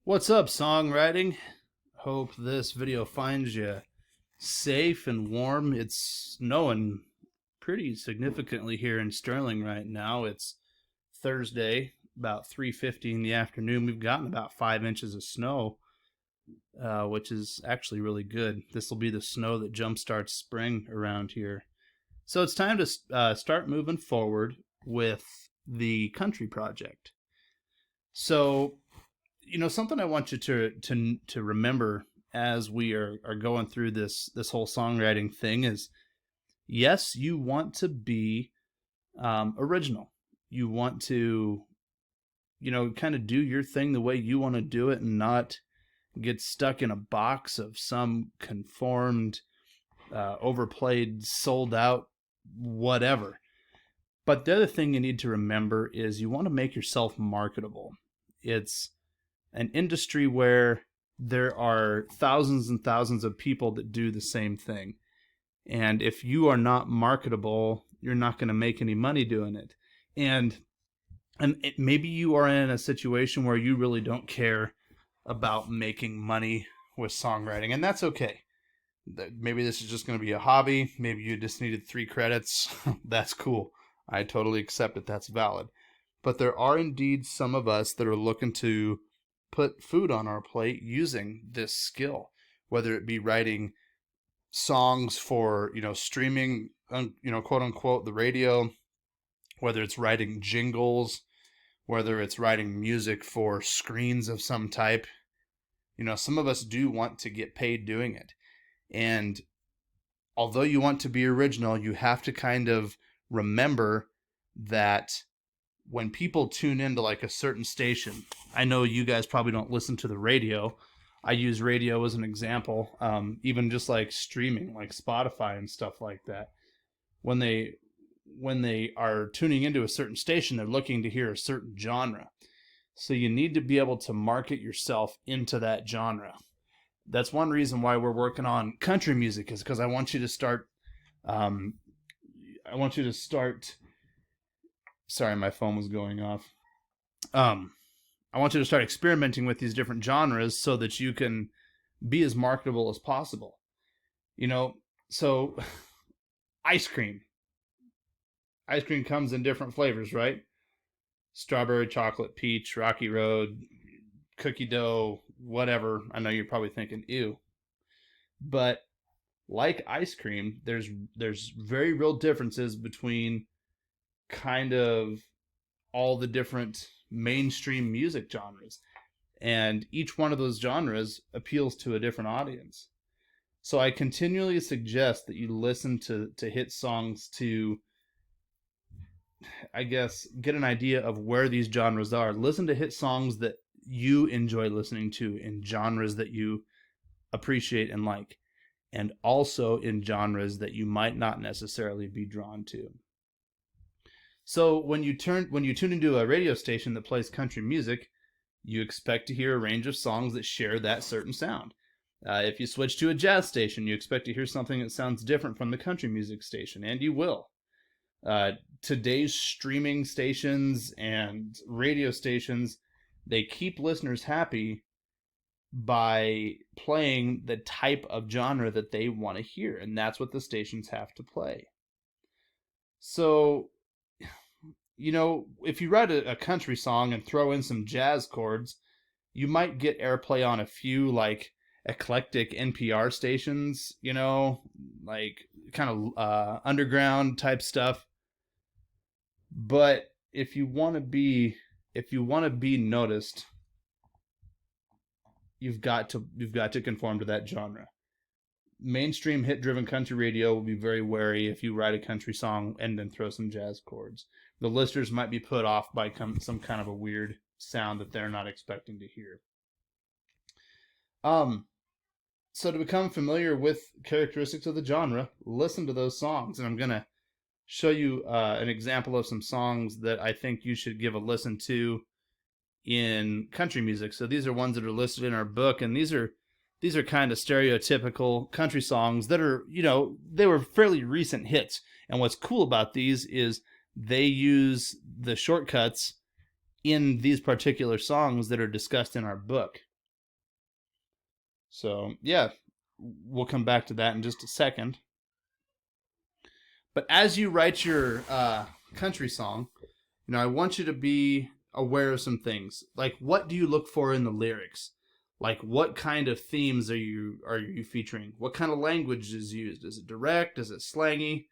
What's up, songwriting? Hope this video finds you safe and warm. It's snowing pretty significantly here in Sterling right now. It's Thursday, about 3:50 in the afternoon. We've gotten about 5 inches of snow, which is actually really good. This will be the snow that jumpstarts spring around here. So it's time to start moving forward with the country project. So something I want you to remember as we are going through this whole songwriting thing is, yes, you want to be original. You want to kind of do your thing the way you want to do it, and not get stuck in a box of some conformed, overplayed, sold out whatever. But the other thing you need to remember is you want to make yourself marketable. It's an industry where there are thousands and thousands of people that do the same thing. And if you are not marketable, you're not going to make any money doing it. And maybe you are in a situation where you really don't care about making money with songwriting, and that's okay. Maybe this is just going to be a hobby. Maybe you just needed 3 credits. That's cool. I totally accept it. That's valid. But there are indeed some of us that are looking to put food on our plate using this skill, whether it be writing songs for, streaming, quote unquote, the radio, whether it's writing jingles, whether it's writing music for screens of some type. Some of us do want to get paid doing it. And although you want to be original, you have to kind of remember that when people tune into like a certain station, I know you guys probably don't listen to the radio. I use radio as an example, even just like streaming, like Spotify and stuff like that. When they are tuning into a certain station, they're looking to hear a certain genre. So you need to be able to market yourself into that genre. That's one reason why we're working on country music, is because I want you to start. Sorry, my phone was going off. I want you to start experimenting with these different genres so that you can be as marketable as possible. So ice cream. Ice cream comes in different flavors, right? Strawberry, chocolate, peach, rocky road, cookie dough, whatever. I know you're probably thinking, ew. But like ice cream, there's very real differences between kind of all the different mainstream music genres. And each one of those genres appeals to a different audience. So I continually suggest that you listen to hit songs to, I guess, get an idea of where these genres are. Listen to hit songs that you enjoy listening to in genres that you appreciate and like, and also in genres that you might not necessarily be drawn to. So when you tune into a radio station that plays country music, you expect to hear a range of songs that share that certain sound. If you switch to a jazz station, you expect to hear something that sounds different from the country music station, and you will. Today's streaming stations and radio stations, they keep listeners happy by playing the type of genre that they want to hear, and that's what the stations have to play. So, if you write a country song and throw in some jazz chords, you might get airplay on a few like eclectic NPR stations, like kind of underground type stuff. But if you want to be noticed, you've got to conform to that genre. Mainstream hit-driven country radio will be very wary if you write a country song and then throw some jazz chords. The listeners might be put off by some kind of a weird sound that they're not expecting to hear. So to become familiar with characteristics of the genre, listen to those songs, and I'm gonna show you an example of some songs that I think you should give a listen to in country music. So these are ones that are listed in our book, and these are kind of stereotypical country songs that are, they were fairly recent hits. And what's cool about these is they use the shortcuts in these particular songs that are discussed in our book. So, yeah, we'll come back to that in just a second. But as you write your country song, I want you to be aware of some things. Like, what do you look for in the lyrics? Like, what kind of themes are you featuring? What kind of language is used? Is it direct? Is it slangy?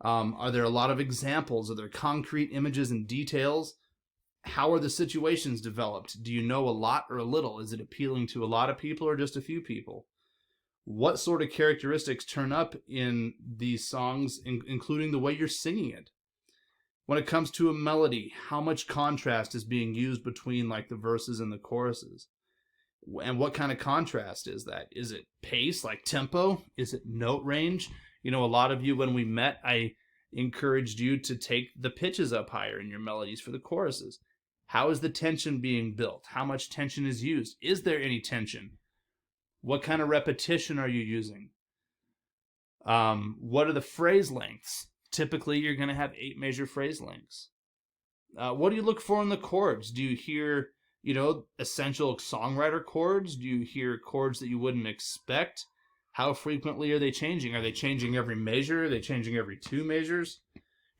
Are there a lot of examples? Are there concrete images and details? How are the situations developed? Do you know a lot or a little? Is it appealing to a lot of people or just a few people? What sort of characteristics turn up in these songs, including the way you're singing it? When it comes to a melody, how much contrast is being used between like the verses and the choruses? And what kind of contrast is that? Is it pace, like tempo? Is it note range? A lot of you, when we met, I encouraged you to take the pitches up higher in your melodies for the choruses. How is the tension being built? How much tension is used? Is there any tension? What kind of repetition are you using? What are the phrase lengths? Typically, you're going to have 8 measure phrase lengths. What do you look for in the chords? Do you hear, essential songwriter chords? Do you hear chords that you wouldn't expect? How frequently are they changing? Are they changing every measure? Are they changing every 2 measures?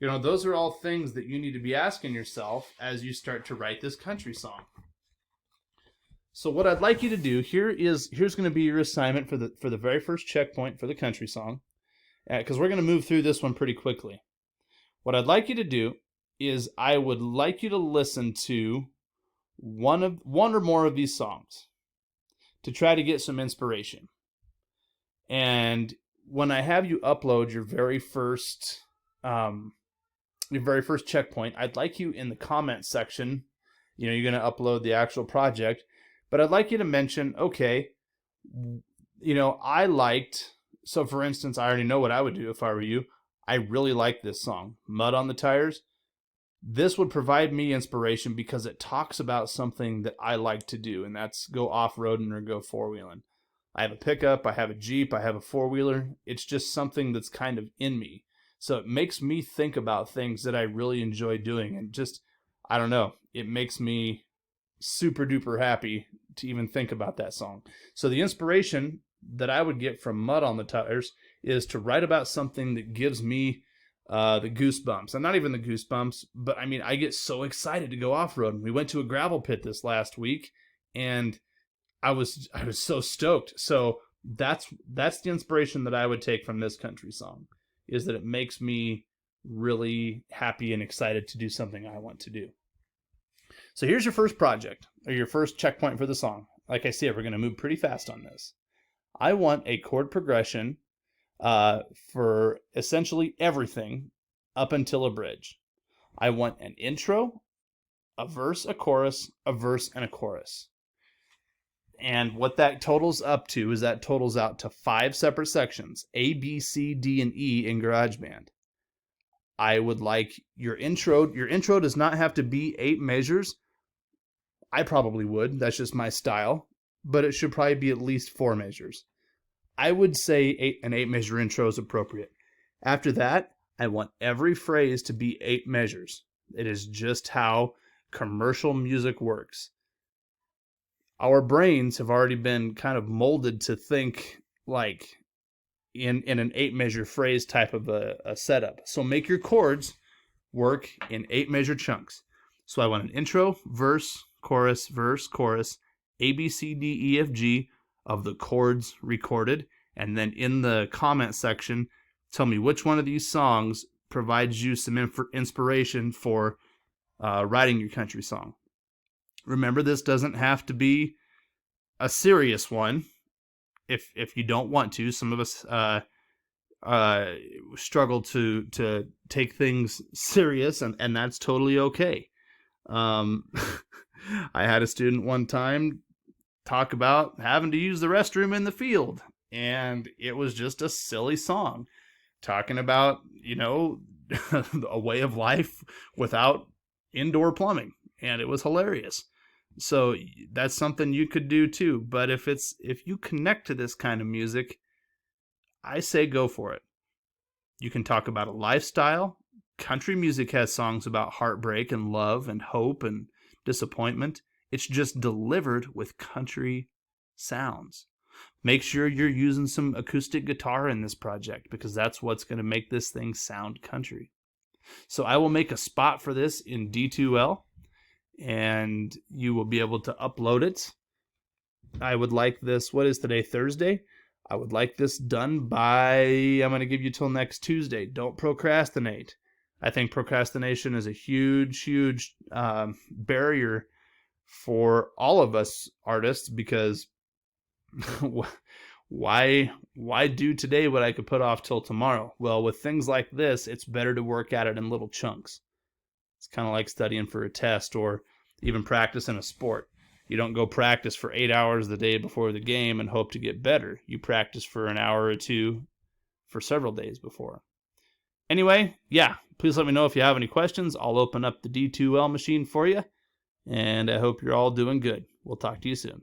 Those are all things that you need to be asking yourself as you start to write this country song. So what I'd like you to do, here's going to be your assignment for the very first checkpoint for the country song, because we're going to move through this one pretty quickly. What I'd like you to do is I would like you to listen to one or more of these songs to try to get some inspiration. And when I have you upload your very first checkpoint, I'd like you in the comment section, you're going to upload the actual project, but I'd like you to mention, okay, I liked, so for instance, I already know what I would do if I were you. I really like this song, Mud on the Tires. This would provide me inspiration because it talks about something that I like to do, and that's go off-roading or go four-wheeling. I have a pickup, I have a Jeep, I have a four-wheeler. It's just something that's kind of in me. So it makes me think about things that I really enjoy doing, and just, I don't know, it makes me super duper happy to even think about that song. So the inspiration that I would get from Mud on the Tires is to write about something that gives me the goosebumps. And not even the goosebumps, but I mean, I get so excited to go off-roading. We went to a gravel pit this last week, and I was so stoked. So that's the inspiration that I would take from this country song, is that it makes me really happy and excited to do something I want to do. So here's your first project, or your first checkpoint for the song. Like I said, we're going to move pretty fast on this. I want a chord progression for essentially everything up until a bridge. I want an intro, a verse, a chorus, a verse, and a chorus. And what that totals up to is that totals out to 5 separate sections, A, B, C, D, and E in GarageBand. I would like your intro. Your intro does not have to be 8 measures. I probably would. That's just my style. But it should probably be at least 4 measures. I would say an 8 measure intro is appropriate. After that, I want every phrase to be 8 measures. It is just how commercial music works. Our brains have already been kind of molded to think like in an 8 measure phrase type of a setup. So make your chords work in 8 measure chunks. So I want an intro, verse, chorus, A, B, C, D, E, F, G of the chords recorded. And then in the comment section, tell me which one of these songs provides you some inspiration for writing your country song. Remember, this doesn't have to be a serious one if you don't want to. Some of us struggle to take things serious, and that's totally okay. I had a student one time talk about having to use the restroom in the field, and it was just a silly song talking about, a way of life without indoor plumbing, and it was hilarious. So that's something you could do too. But if you connect to this kind of music, I say go for it. You can talk about a lifestyle. Country music has songs about heartbreak and love and hope and disappointment. It's just delivered with country sounds. make sure you're using some acoustic guitar in this project, because that's what's going to make this thing sound country. So I will make a spot for this in D2L, and you will be able to upload it. I would like this, what is today, Thursday? I would like this done by, I'm going to give you till next Tuesday. Don't procrastinate. I think procrastination is a huge barrier for all of us artists, because why do today what I could put off till tomorrow? Well, with things like this, it's better to work at it in little chunks. It's kind of like studying for a test, or even practicing a sport. You don't go practice for 8 hours the day before the game and hope to get better. You practice for an hour or two for several days before. Anyway, yeah, please let me know if you have any questions. I'll open up the D2L machine for you, and I hope you're all doing good. We'll talk to you soon.